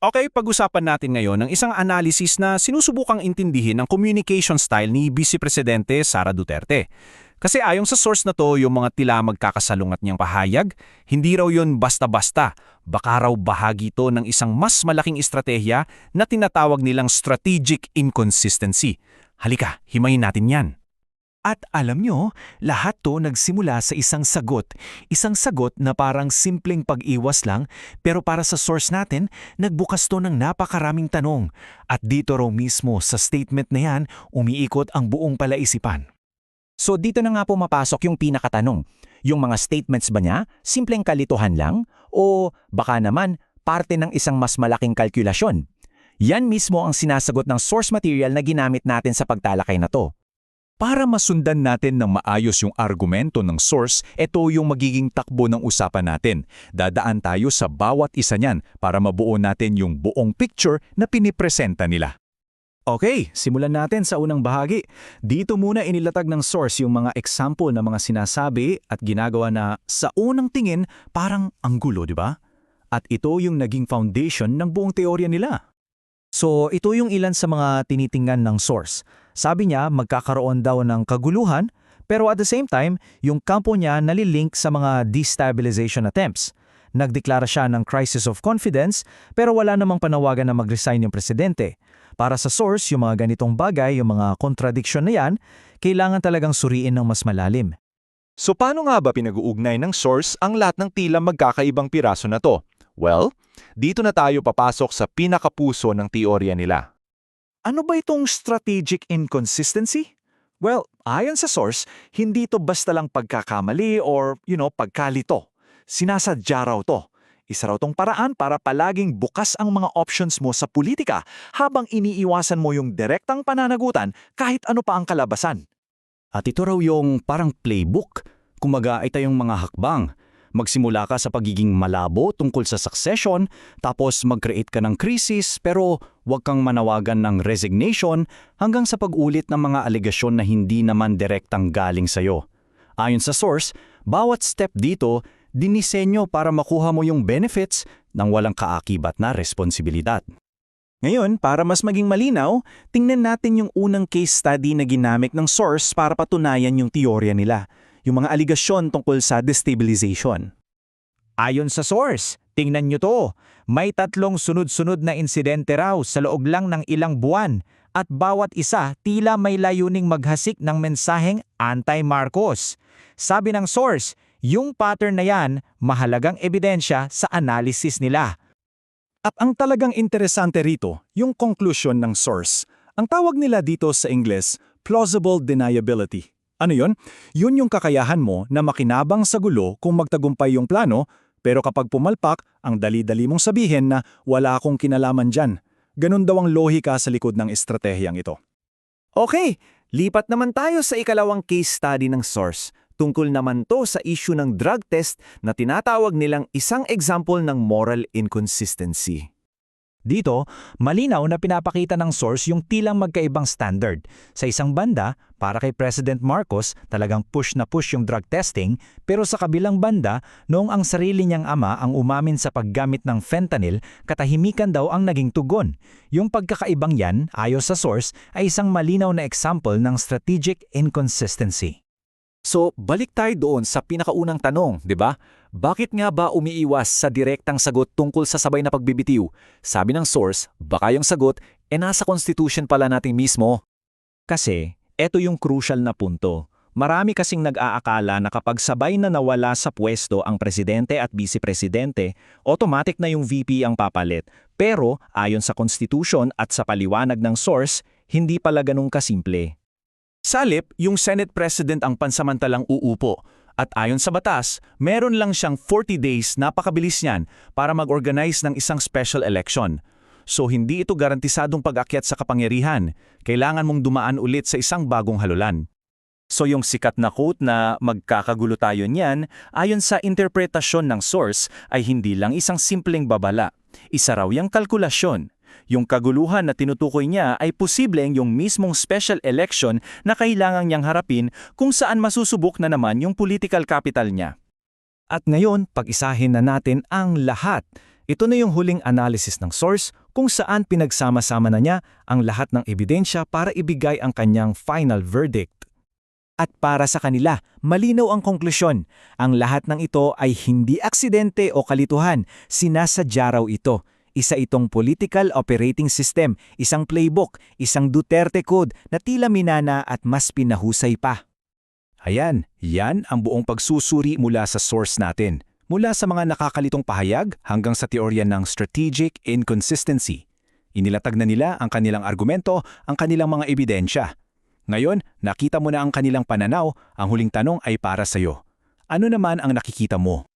Okay, pag-usapan natin ngayon ng isang analysis na sinusubukang intindihin ang communication style ni Vice Presidente Sara Duterte. Kasi ayon sa source na to, yung mga tila magkakasalungat niyang pahayag, hindi raw yun basta-basta. Baka raw bahagi to ng isang mas malaking estratehiya na tinatawag nilang strategic inconsistency. Halika, himayin natin yan. At alam nyo, lahat to nagsimula sa isang sagot. Isang sagot na parang simpleng pag-iwas lang, pero para sa source natin, nagbukas to ng napakaraming tanong. At dito raw mismo sa statement na yan, umiikot ang buong palaisipan. So dito na nga po mapasok yung pinakatanong. Yung mga statements ba niya, simpleng kalituhan lang? O baka naman, parte ng isang mas malaking kalkulasyon? Yan mismo ang sinasagot ng source material na ginamit natin sa pagtalakay na to. Para masundan natin ng maayos yung argumento ng source, ito yung magiging takbo ng usapan natin. Dadaan tayo sa bawat isa niyan para mabuo natin yung buong picture na pinipresenta nila. Okay, simulan natin sa unang bahagi. Dito muna inilatag ng source yung mga example na mga sinasabi at ginagawa na sa unang tingin parang ang gulo, di ba? At ito yung naging foundation ng buong teorya nila. So ito yung ilan sa mga tinitingnan ng source. Sabi niya magkakaroon daw ng kaguluhan, pero at the same time, yung kampo niya nalilink sa mga destabilization attempts. Nagdeklara siya ng crisis of confidence, pero wala namang panawagan na mag-resign yung presidente. Para sa source, yung mga ganitong bagay, yung mga contradiction na yan, kailangan talagang suriin ng mas malalim. So paano nga ba pinag-uugnay ng source ang lahat ng tila magkakaibang piraso na to? Well, dito na tayo papasok sa pinakapuso ng teorya nila. Ano ba itong strategic inconsistency? Well, ayon sa source, hindi ito basta lang pagkakamali or, pagkalito. Sinasadya raw to. Isa raw tong paraan para palaging bukas ang mga options mo sa politika habang iniiwasan mo yung direktang pananagutan kahit ano pa ang kalabasan. At ito raw yung parang playbook. Kumaga ito yung mga hakbang. Magsimula ka sa pagiging malabo tungkol sa succession, tapos mag-create ka ng krisis pero huwag kang manawagan ng resignation hanggang sa pag-ulit ng mga alegasyon na hindi naman direktang galing sa'yo. Ayon sa source, bawat step dito dinisenyo para makuha mo yung benefits ng walang kaakibat na responsibilidad. Ngayon, para mas maging malinaw, tingnan natin yung unang case study na ginamit ng source para patunayan yung teorya nila. Yung mga aligasyon tungkol sa destabilization. Ayon sa source, tingnan nyo to. May 3 sunod-sunod na insidente raw sa loob lang ng ilang buwan at bawat isa tila may layuning maghasik ng mensaheng anti-Marcos. Sabi ng source, yung pattern na yan mahalagang ebidensya sa analysis nila. At ang talagang interesante rito, yung conclusion ng source. Ang tawag nila dito sa Ingles, plausible deniability. Ano yun? Yun yung kakayahan mo na makinabang sa gulo kung magtagumpay yung plano, pero kapag pumalpak, ang dali-dali mong sabihin na wala akong kinalaman dyan. Ganun daw ang lohika sa likod ng estratehiyang ito. Okay, lipat naman tayo sa ikalawang case study ng source. Tungkol naman to sa issue ng drug test na tinatawag nilang isang example ng moral inconsistency. Dito, malinaw na pinapakita ng source yung tilang magkaibang standard. Sa isang banda, para kay President Marcos, talagang push na push yung drug testing, pero sa kabilang banda, noong ang sarili niyang ama ang umamin sa paggamit ng fentanyl, katahimikan daw ang naging tugon. Yung pagkakaibang yan, ayon sa source, ay isang malinaw na example ng strategic inconsistency. So, balik tayo doon sa pinakaunang tanong, di ba? Bakit nga ba umiiwas sa direktang sagot tungkol sa sabay na pagbibitiw? Sabi ng source, baka yung sagot, nasa constitution pala natin mismo. Kasi, eto yung crucial na punto. Marami kasing nag-aakala na kapag sabay na nawala sa pwesto ang presidente at vice-presidente, automatic na yung VP ang papalit. Pero, ayon sa constitution at sa paliwanag ng source, hindi pala ganun kasimple. Sa halip, yung Senate President ang pansamantalang uupo. At ayon sa batas, meron lang siyang 40 days, napakabilis niyan, para mag-organize ng isang special election. So hindi ito garantisadong pag-akyat sa kapangyarihan. Kailangan mong dumaan ulit sa isang bagong halulan. So yung sikat na quote na magkakagulo tayo niyan, ayon sa interpretasyon ng source, ay hindi lang isang simpleng babala. Isa raw yung kalkulasyon. Yung kaguluhan na tinutukoy niya ay posibleng yung mismong special election na kailangan niyang harapin kung saan masusubok na naman yung political capital niya. At ngayon, pag-isahin na natin ang lahat. Ito na yung huling analysis ng source kung saan pinagsama-sama na niya ang lahat ng ebidensya para ibigay ang kanyang final verdict. At para sa kanila, malinaw ang konklusyon. Ang lahat ng ito ay hindi aksidente o kalituhan, sinasadya raw ito. Isa itong political operating system, isang playbook, isang Duterte code na tila minana at mas pinahusay pa. Ayan, yan ang buong pagsusuri mula sa source natin. Mula sa mga nakakalitong pahayag hanggang sa teorya ng strategic inconsistency. Inilatag na nila ang kanilang argumento, ang kanilang mga ebidensya. Ngayon, nakita mo na ang kanilang pananaw, ang huling tanong ay para sa'yo. Ano naman ang nakikita mo?